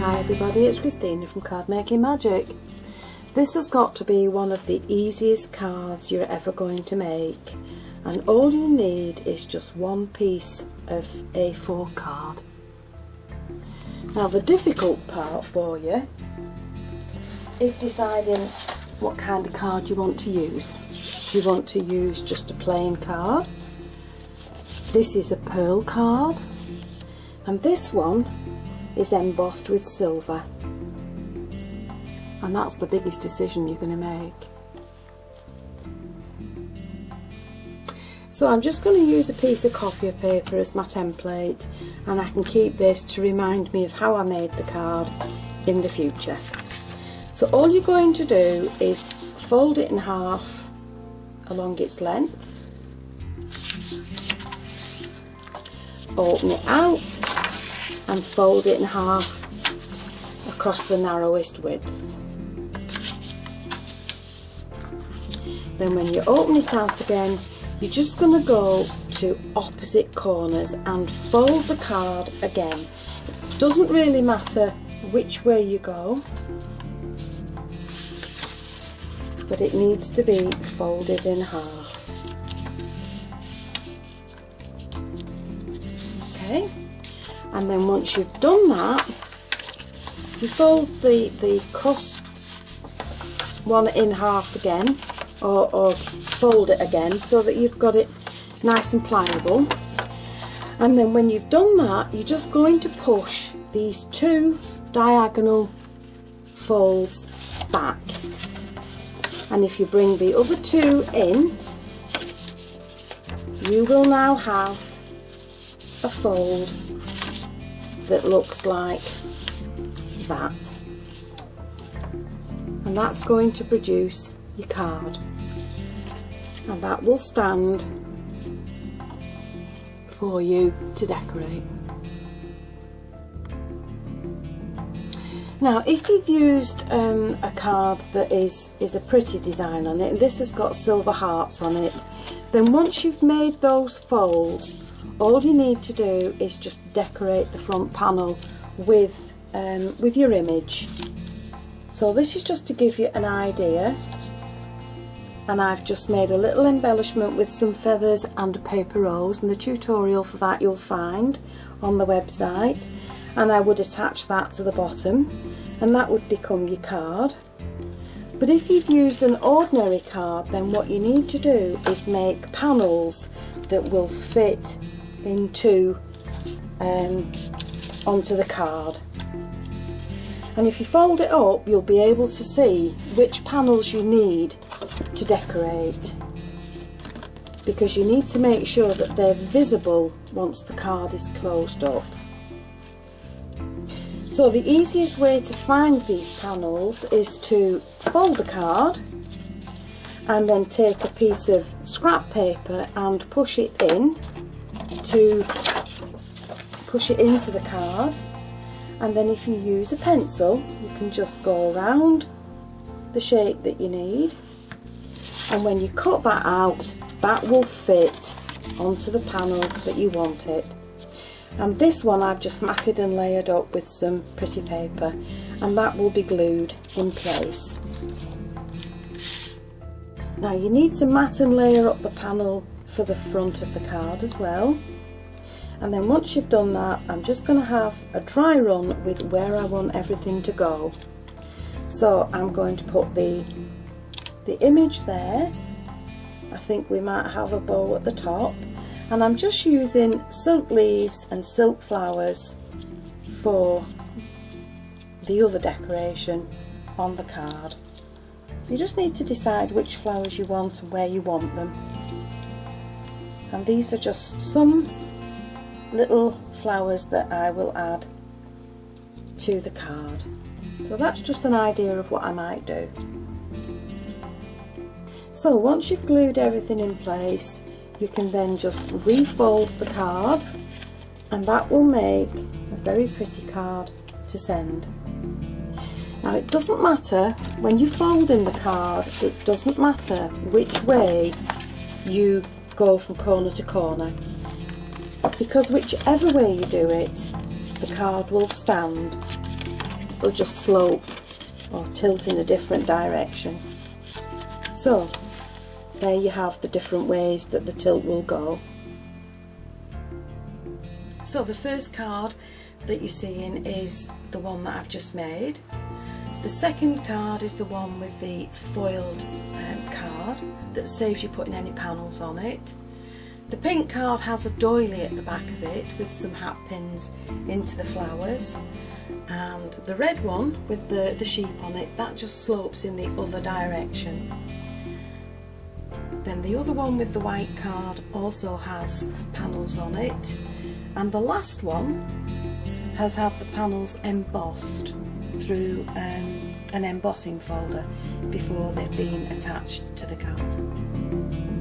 Hi everybody, it's Christina from Card Making Magic. This has got to be one of the easiest cards you're ever going to make, and all you need is just one piece of A4 card. Now the difficult part for you is deciding what kind of card you want to use. Do you want to use just a plain card? This is a pearl card, and this one is embossed with silver, and that's the biggest decision you're going to make. So I'm just going to use a piece of copy paper as my template, and I can keep this to remind me of how I made the card in the future. So all you're going to do is fold it in half along its length, open it out and fold it in half across the narrowest width. Then when you open it out again, you're just going to go to opposite corners and fold the card again. It doesn't really matter which way you go, but it needs to be folded in half. Okay, and then once you've done that, you fold the cross one in half again, or fold it again so that you've got it nice and pliable. And then when you've done that, you're just going to push these two diagonal folds back, and if you bring the other two in, you will now have a fold that looks like that, and that's going to produce your card, and that will stand for you to decorate. Now if you've used a card that is a pretty design on it, and this has got silver hearts on it, then once you've made those folds, all you need to do is just decorate the front panel with your image. So this is just to give you an idea, and I've just made a little embellishment with some feathers and a paper rose, and the tutorial for that you'll find on the website, and I would attach that to the bottom, and that would become your card. But if you've used an ordinary card, then what you need to do is make panels that will fit into onto the card. And if you fold it up, you'll be able to see which panels you need to decorate, because you need to make sure that they're visible once the card is closed up. So the easiest way to find these panels is to fold the card and then take a piece of scrap paper and push it into the card, and then if you use a pencil you can just go around the shape that you need, and when you cut that out, that will fit onto the panel that you want it. And this one I've just matted and layered up with some pretty paper, and that will be glued in place. Now you need to mat and layer up the panel for the front of the card as well. And then once you've done that, I'm just going to have a dry run with where I want everything to go. So I'm going to put the image there. I think we might have a bow at the top, and I'm just using silk leaves and silk flowers for the other decoration on the card. So you just need to decide which flowers you want and where you want them. And these are just some little flowers that I will add to the card. So that's just an idea of what I might do. So once you've glued everything in place, you can then just refold the card, and that will make a very pretty card to send. Now it doesn't matter when you fold in the card, it doesn't matter which way you go from corner to corner, because whichever way you do it, the card will stand they'll just slope or tilt in a different direction. So there you have the different ways that the tilt will go. So the first card that you're seeing is the one that I've just made. The second card is the one with the foiled card that saves you putting any panels on it. The pink card has a doily at the back of it with some hat pins into the flowers, and the red one with the sheep on it, that just slopes in the other direction. Then the other one with the white card also has panels on it, and the last one has had the panels embossed through an embossing folder before they've been attached to the card.